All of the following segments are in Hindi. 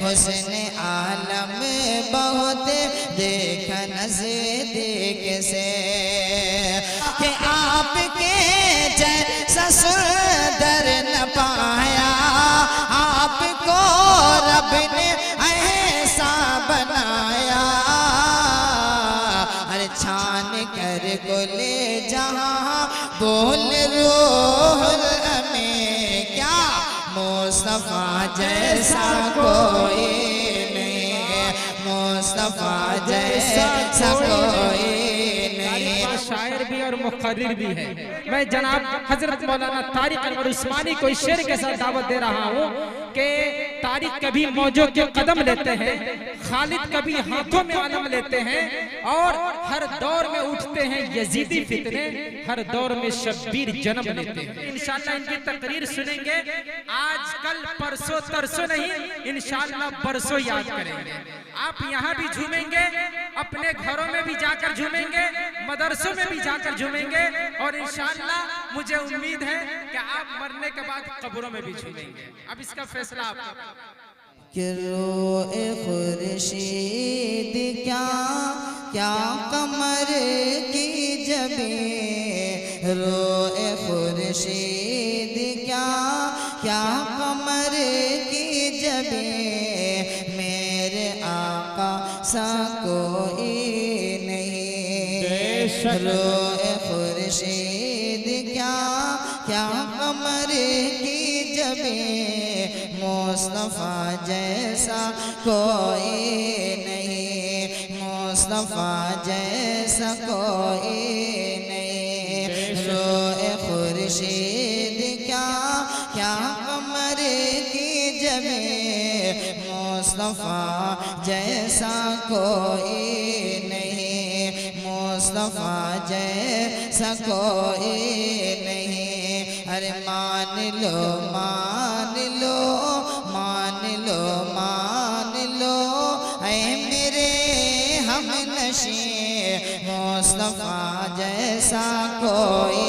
हुस्न आलम बहुत देख नज़दीक से कि आपके जैसा सुंदर न पाया, आपको रब ने ऐसा बनाया। हर छान कर गुले जहाँ बोल रूहुल अमीन, क्या मुस्तफा जैसा कोई नहीं, मुस्तफा जैसा कोई नहीं। शायर भी और मुक़र्रिर भी है। मैं जनाब हजरत मौलाना तारिक अनवर उस्मानी को इस शेर के साथ दावत दे रहा हूँ कि तारिक कभी मौजों के कदम लेते हैं, खालिद कभी हाथों में आलम लेते हैं, और हर दौर में उठते हैं यजीदी फितने, हर दौर में शब्बीर जन्म लेते हैं। इंशाअल्लाह इनकी तकरीर सुनेंगे, आज कल परसों तरसों नहीं, इंशाअल्लाह बरसों याद करेंगे। आप यहाँ भी झूमेंगे, अपने घरों में भी जाकर झूमेंगे, मदरसों में भी जाकर झूमेंगे, और इंशाअल्लाह मुझे उम्मीद है कि आप मरने के बाद कब्रों में भी झूमेंगे। अब इसका फैसला आपका। कि रोए खुर्शीद क्या क्या कमर की जबी, रोए खुर्शीद क्या क्या कमर की जबी, मेरे आका सा कोई नहीं। रोए खुर्शीद क्या क्या कमर की जबी, मुस्तफा जैसा कोई नहीं, मुस्तफा जैसा कोई नहीं। रोए खुर्शीद क्या क्या कमर की जबी, मुस्तफा जैसा कोई नहीं, मुस्तफा जैसा कोई नहीं। अरे मान लो मान लो मान लो मान लो ऐ मेरे हम नशी, मुस्तफा जैसा कोई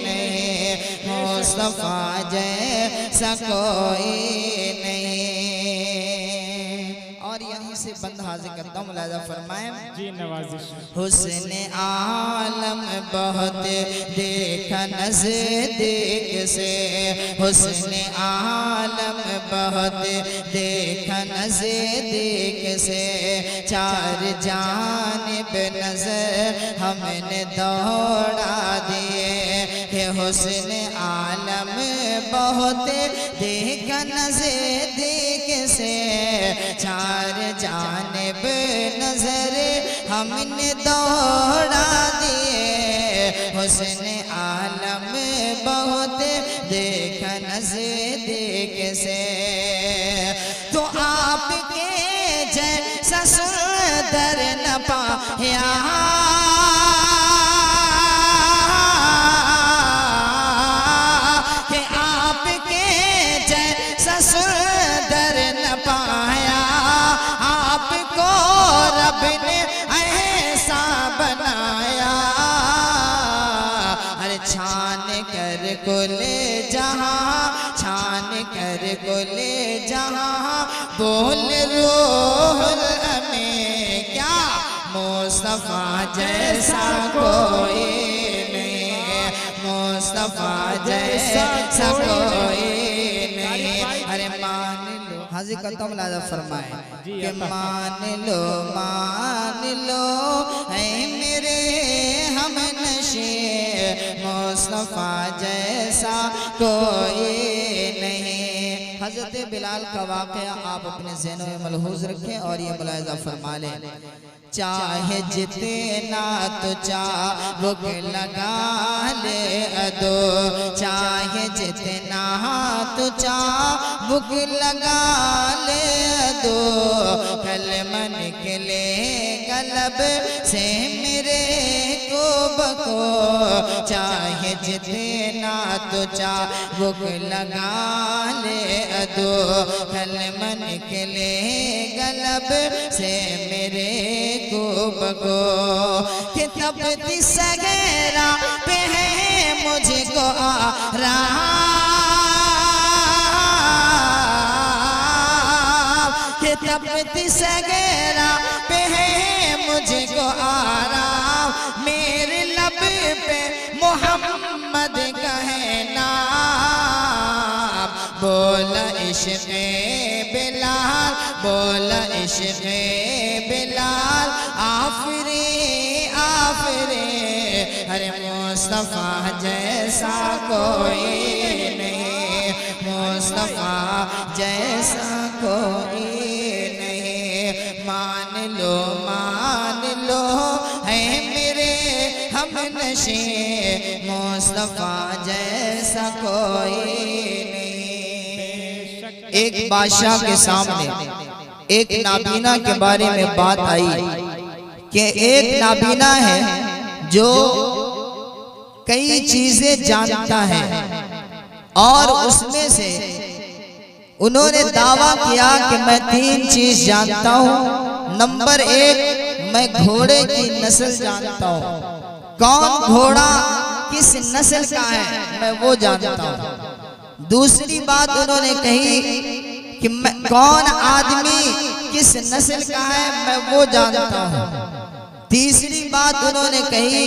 नहीं, मुस्तफा जैसा कोई नहीं। और यहीं से बंद हाजिर करता हूँ, मुलाज़ा फरमाएं जी नवाजिश। हुस्न आलम बहुत देखा नज़दीक से, हुस्न आलम बहुत देखा नज़दीक से, चार जानिब नजर हमने दौड़ा दिए। कि हुस्न आलम बहुत देखा नज़दीक से, चार जानिब नजर हमने दौड़ा दिए। हुस्न आलम बहुत देखा नज़दीक से, तो आपके जैसा सुंदर न पाया, कि आपके जैसा सुंदर न पाया, आपको रब ने ऐसा बनाया। हर छान कर कुले जहाँ, छान कर कुले जहाँ बोल रूहुल अमीन, क्या मुस्तफा जैसा कोई नहीं, मुस्तफा जैसा कोई नहीं। अरे मान लो, हाजिर करता हूँ, मुलाज़ा फरमाए कि मान लो ऐ मेरे हम नशे, मुस्तफा जैसा कोई नहीं। हज़रत बिलाल का वाक़या आप अपने ज़हनों में मलहूज़ रखें और ये मुलाहिज़ा फरमा लें। चाहे जितना तो चाबुक लगा ले अदो, चाहे जितना तो चाबुक लगा ले अदो, कलमा निकले गलब से मेरे को बको। चाहे जितना तो चाबुक लगा ले अदो, कलमा निकले गलब से मेरे को बको। कि तपती सगेरा पे है मुझको आराम, कि तपती सगेरा पे है मुझको आराम, मेरे लब पे मोहम्मद का है नाम। बोला इश्क़ बिलाल, बोला इश्क़ बिलाल, आफरे आफरे, अरे मुस्तफा जैसा कोई नहीं, मुस्तफा जैसा कोई नहीं। मान लो है मेरे हम नशे, मुस्तफा जैसा कोई नहीं। एक बादशाह के सामने एक नाबीना के बारे में बात आई कि एक नाबीना है जो कई चीजें जानता है और उसमें से उन्होंने दावा किया कि मैं 3 चीज जानता हूँ। नंबर 1, मैं घोड़े की नस्ल जानता हूँ, कौन घोड़ा किस नस्ल का है मैं वो जानता हूँ। दूसरी बात उन्होंने कही कि मैं कौन आदमी किस नस्ल का है मैं वो जानता हूँ। तीसरी बात उन्होंने कही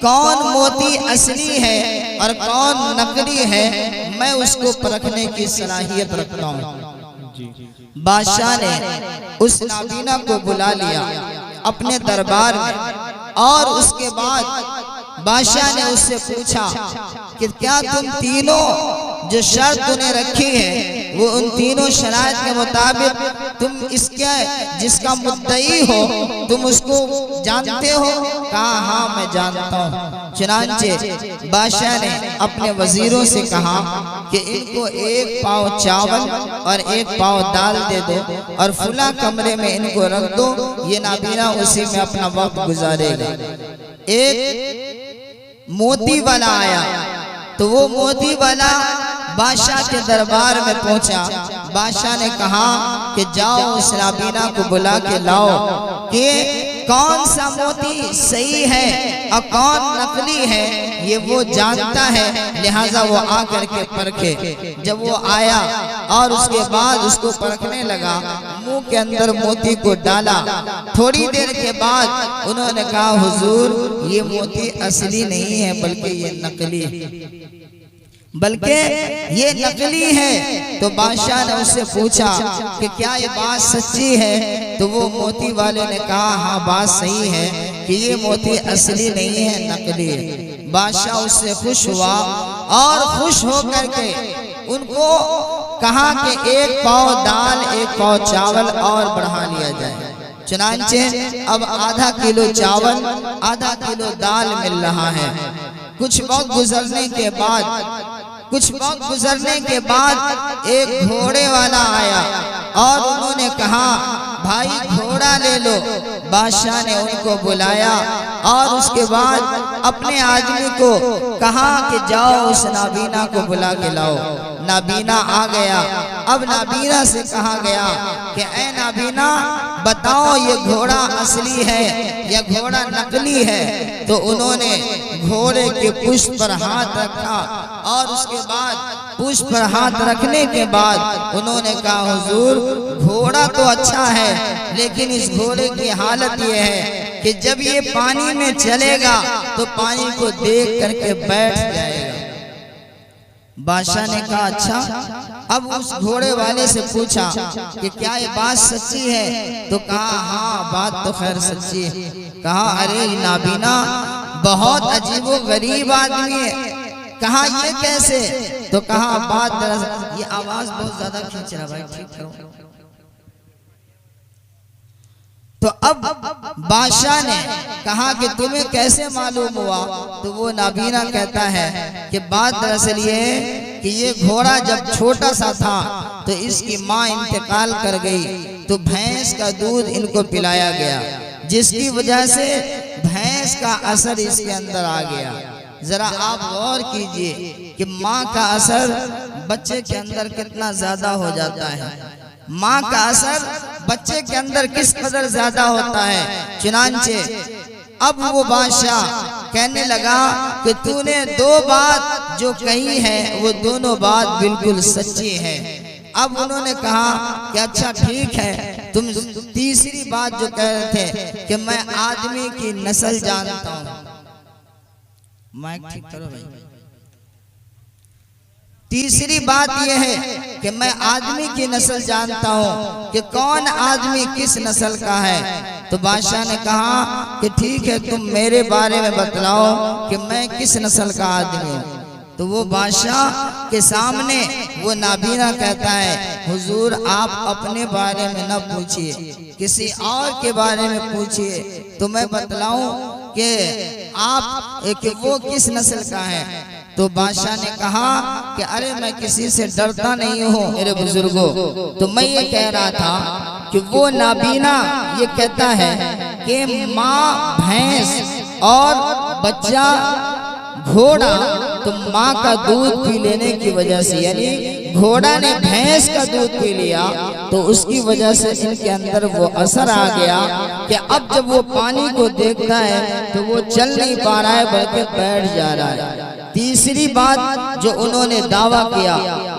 कौन मोती असली है और कौन नकली है मैं उसको परखने की सलाहियत रखता हूँ। बादशाह ने उस नाबीना को बुला लिया अपने दरबार में और उसके बाद बादशाह ने उससे पूछा कि क्या तुम तीनों जो शर्त तूने रखी है वो उन तीनों शराइत के मुताबिक तुम इसके जिसका मुद्दई हो तुम उसको जानते हो? कहा हाँ मैं जानता हूँ। चुनांचे बादशाह ने अपने वजीरों से कहा कि इनको 1 पाव चावल और 1 पाव दाल दे दो और फुला कमरे में इनको रख दो, ये नाबीना उसी में अपना वक्त गुजारेगा। एक मोती वाला आया तो वो मोती वाला बादशाह के दरबार में पहुंचा। बादशाह ने कहा कि जाओ उस नाबीना को बुला के लाओ कि कौन सा मोती सही है और कौन नकली है ये वो जानता है, लिहाजा वो आकर के परखे। जब वो आया और उसके बाद उसको परखने लगा, मुंह के अंदर मोती को डाला। थोड़ी देर के बाद उन्होंने कहा हुजूर ये मोती असली नहीं है बल्कि ये नकली है। तो बादशाह ने उससे पूछा कि क्या ये बात सच्ची है? तो वो मोती वाले ने कहा हाँ बात सही है कि ये मोती असली नहीं है नकली है। बादशाह उससे खुश हुआ और खुश होकर के उनको कहा कि 1 पाव दाल 1 पाव चावल और बढ़ा लिया जाए। चुनांचे अब आधा किलो चावल आधा किलो दाल मिल रहा है। कुछ वक्त गुजरने के बाद एक घोड़े वाला आया और उन्होंने कहा भाई घोड़ा ले लो। बादशाह ने उनको बुलाया और उसके बाद अपने आदमी को कहा कि जाओ उस नाबीना को बुला के लाओ। नाबीना आ गया। अब नाबीना से कहा गया कि ऐ नाबीना बताओ ये घोड़ा असली है या घोड़ा नकली है? तो उन्होंने घोड़े के पुष्प पर हाथ रखा और उसके बाद पुष्प पर हाथ रखने के बाद उन्होंने कहा हुजूर घोड़ा तो अच्छा है लेकिन इस घोड़े की हालत ये है कि जब ये पानी में चलेगा तो पानी को देख करके बैठ जाएगा। बादशाह ने कहा अच्छा। अब उस घोड़े वाले से पूछा कि क्या ये बात सच्ची है? तो कहा हाँ बात तो खैर सच्ची है। कहा अरे नाबीना बहुत अजीबो गरीब आदमी है। कहा ये कैसे? तो कहा बात दरअसल ये आवाज बहुत ज्यादा खींच रहा भाई, ठीक करो। तो अब बादशाह ने कहा कि तुम्हें कैसे मालूम हुआ? तो वो नाबीना कहता है कि बात दरअसल ये है कि ये घोड़ा जब छोटा सा था तो इसकी माँ इंतकाल कर गई तो भैंस का दूध इनको पिलाया गया, जिसकी वजह से भैंस का असर इसके अंदर आ गया। जरा आप गौर कीजिए कि माँ का असर बच्चे के अंदर कितना ज्यादा हो जाता है। माँ का असर बच्चे के अंदर किस कदर ज्यादा होता है। चुनांचे अब वो बादशाह कहने लगा कि तूने 2 बात जो कही है वो दोनों बात बिल्कुल सच्ची है। अब उन्होंने कहा कि अच्छा ठीक है, तुम तीसरी बात जो कह रहे थे कि मैं आदमी की नस्ल जानता हूं, माइक ठीक करो भाई। तीसरी बात यह है कि मैं आदमी की नस्ल जानता हूं कि कौन आदमी किस नस्ल का है। तो बादशाह ने कहा कि ठीक है, तुम मेरे बारे में बतलाओ कि मैं किस नस्ल का आदमी हूं। तो वो बादशाह के सामने वो नाबीना कहता है, हुजूर आप अपने बारे में न पूछिए, किसी और के बारे में पूछिए तो मैं बतलाऊं कि कि वो किस नस्ल का है। तो बादशाह ने कहा कि अरे मैं किसी से डरता नहीं हूँ मेरे बुजुर्गों। तो मैं ये कह रहा था कि वो नाबीना ये कहता है कि माँ भैंस और बच्चा घोड़ा, तो माँ का दूध पी लेने की वजह से, यानी घोड़ा ने भैंस का दूध पी लिया तो उसकी वजह से इनके अंदर वो असर आ गया कि अब जब वो पानी को देखता है तो वो चल नहीं पा रहा है बल्कि बैठ जा रहा है। तीसरी बात जो उन्होंने दावा किया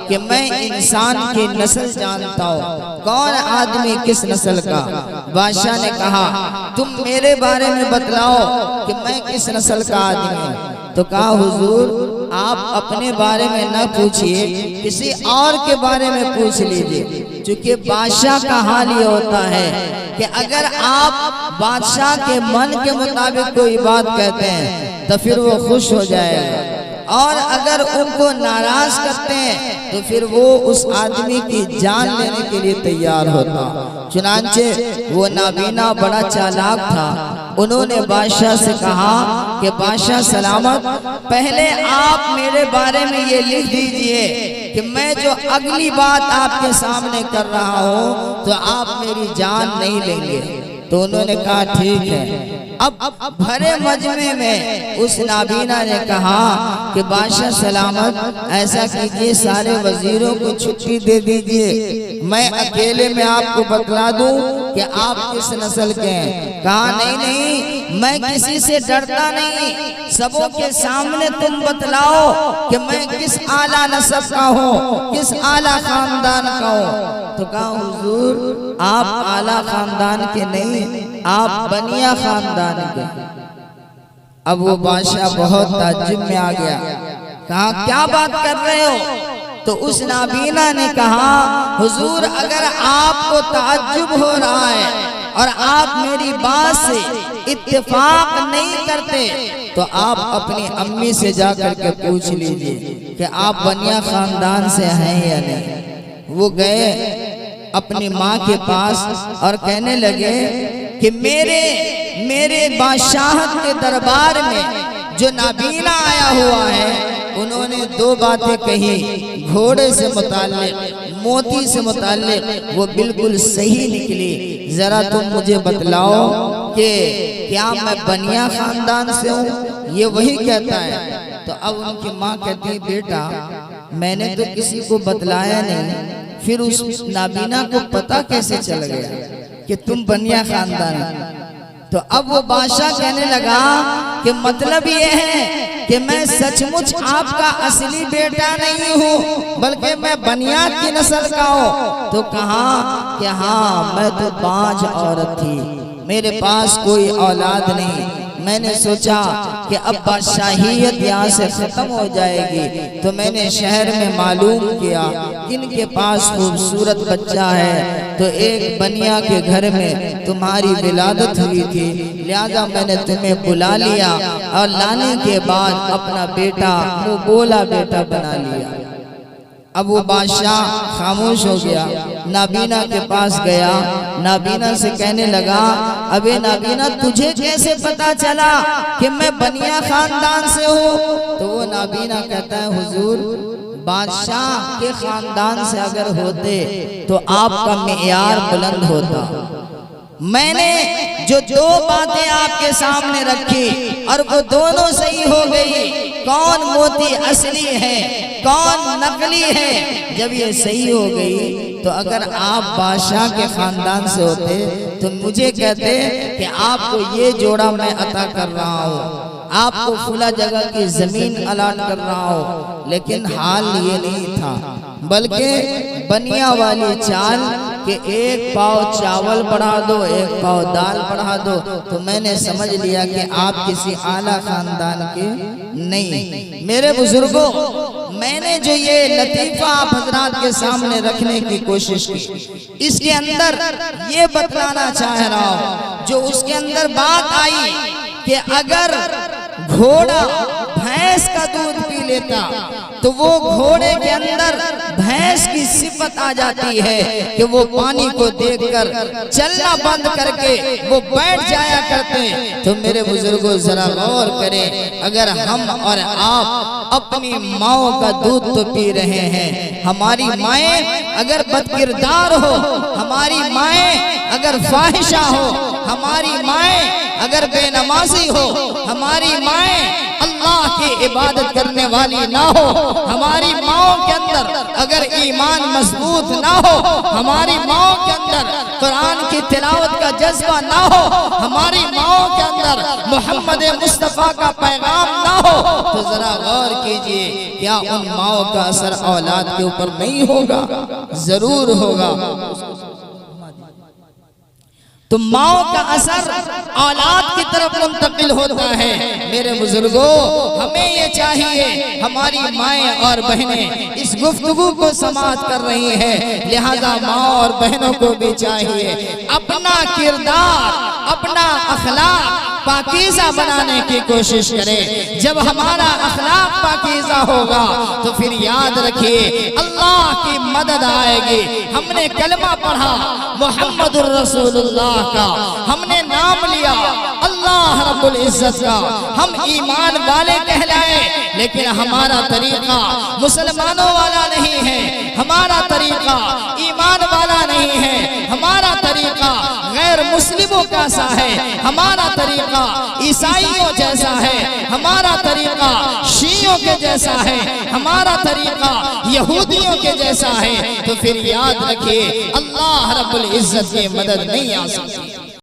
कि मैं इंसान की नस्ल जानता हूँ, कौन आदमी किस नस्ल का। बादशाह ने कहा तुम मेरे बारे में बतलाओ कि मैं किस नस्ल का आदमी हूँ। तो कहा हुजूर आप अपने बारे में न पूछिए, किसी और के बारे में पूछ लीजिए। क्योंकि बादशाह का हाल ये होता है कि अगर आप बादशाह के मन के मुताबिक कोई बात कहते हैं तो फिर वो खुश हो जाएगा, और अगर उनको नाराज करते हैं तो फिर वो उस आदमी की जान लेने के लिए तैयार होता। चुनांचे वो नाबीना बड़ा चालाक था। उन्होंने बादशाह से कहा कि बादशाह सलामत, पहले आप मेरे बारे में ये लिख दीजिए कि मैं जो अगली बात आपके सामने कर रहा हूँ तो आप मेरी जान नहीं लेंगे। तो उन्होंने कहा ठीक है। अब भरे मजमे में उस नाबीना ने कहा कि बादशाह सलामत ऐसा कीजिए, सारे वजीरों को छुट्टी दे दीजिए, मैं अकेले में आपको बतला दूं कि आप किस नस्ल के हैं। कहा नहीं नहीं, मैं किसी से डरता नहीं, सबों के सामने तुम बतलाओ कि मैं किस आला नस्ब का हूँ, किस आला खानदान का हूँ। तो कहा हुजूर आप आला खानदान के नहीं, आप बनिया खानदान के। अब वो बादशाह बहुत ताज्जुब में आ गया, कहा क्या बात कर रहे हो। तो उस नाबीना ने कहा हुजूर अगर आपको ताज्जुब हो रहा है और आप मेरी बात से इत्तेफाक नहीं करते तो आप अपनी अम्मी से जाकर के पूछ लीजिए कि आप बनिया खानदान से हैं या नहीं। वो गए अपनी माँ के पास और कहने लगे कि मेरे बादशाहत के दरबार में जो नाबीना आया हुआ है उन्होंने दो बातें कही, घोड़े से मुताल्लिक, मोती से मुताल्लिक, वो बिल्कुल सही निकली। जरा तुम मुझे बतलाओ कि क्या मैं बनिया खानदान से हूँ। ये वही कहता है। तो अब उनकी माँ कहती है बेटा मैंने तो किसी को बतलाया नहीं, फिर उस नाबीना को पता कैसे चल गया कि तुम बनिया खानदान। तो अब वो बादशाह कहने लगा कि मतलब ये है कि मैं सचमुच आपका असली बेटा नहीं हूँ बल्कि मैं बनियाद की नस्ल का हूँ। तो कहा कि हाँ मैं तो 5 औरत थी, मेरे पास कोई औलाद नहीं। मैंने सोचा कि अब बादशाहियत यहाँ से खत्म हो जाएगी तो मैंने शहर में मालूम किया किनके पास खूबसूरत बच्चा है, तो एक बनिया के घर में तुम्हारी विलादत हुई थी, लिहाजा मैंने तुम्हें बुला लिया और लाने के बाद अपना बेटा मुँह बोला बेटा बना लिया। अब वो बादशाह खामोश हो गया, नाबीना के पास गया, नाबीना से कहने लगा अबे नाबीना तुझे कैसे पता चला कि मैं बनिया खानदान से हूँ। तो वो नाबीना कहता है हुजूर बादशाह के खानदान से अगर होते तो आपका मेयार बुलंद होता। मैंने जो 2 बातें आपके सामने रखी और वो दोनों सही हो गई, कौन मोती असली है कौन नकली है, जब ये सही हो गई तो अगर आप बादशाह के खानदान से होते तो मुझे कहते कि आपको ये जोड़ा मैं अता कर रहा हूँ, आपको फुला जगह की जमीन अलाट कर रहा हूँ। लेकिन हाल ये नहीं था, बल्कि बनिया वाली चाल कि एक पाव चावल बढ़ा दो, एक पाव दाल बढ़ा दो, तो मैंने समझ लिया कि आप किसी आला खानदान के नहीं। मेरे बुजुर्गों, मैंने जो ये लतीफा आप हजरात के सामने रखने की कोशिश की, इसके अंदर ये बतलाना चाह रहा हूँ, जो उसके अंदर बात आई कि अगर घोड़ा भैंस का दूध पी लेता तो वो घोड़े के अंदर भैंस की सिफत आ जाती है कि वो पानी को देखकर चलना बंद करके वो बैठ जाया करते। तो मेरे बुजुर्गों जरा गौर करें, अगर हम और आप अपनी माओ का दूध तो पी रहे हैं, हमारी माएँ अगर बदकिरदार हो, हमारी माएँ अगर फाहिशा हो, हमारी माएँ अगर बेनमाजी हो, हमारी माएँ अल्लाह की इबादत करने वाली ना हो, हमारी माओं के अंदर अगर ईमान मजबूत ना हो, हमारी माओं के अंदर कुरान की तिलावत का जज्बा ना हो, हमारी माओं के अंदर मोहम्मद मुस्तफ़ा का पैगाम ना हो, तो जरा गौर कीजिए, क्या उन माओं का असर औलाद के ऊपर नहीं होगा? जरूर होगा। तो माओ का असर औलाद की तरफ मुंतकिल होता है। मेरे बुजुर्गों, हमें ये चाहिए, हमारी माएँ और बहनें इस गुफ्तगू को समाअत कर रही हैं, लिहाजा माँ और बहनों को भी चाहिए अपना किरदार, अपना अखलाक पाकीज़ा बनाने की कोशिश करें। जब हमारा अखलाक पाकीज़ा होगा तो फिर याद रखिए अल्लाह की मदद आएगी। हमने कलमा पढ़ा मुहम्मदुर रसूलुल्लाह का, हमने नाम लिया अल्लाह रब्बुल इज्जत का, हम ईमान वाले कहलाए, लेकिन हमारा तरीका मुसलमानों वाला नहीं है, हमारा तरीका ईमान वाला नहीं है, हमारा तरीका गैर मुस्लिमों का सा है, हमारा तरीका ईसाइयों जैसा है, हमारा तरीका शियों के जैसा है, हमारा तरीका यहूदियों के जैसा है। तो फिर याद रखिए अल्लाह रब्बुल इज्जत की मदद नहीं आ सकती।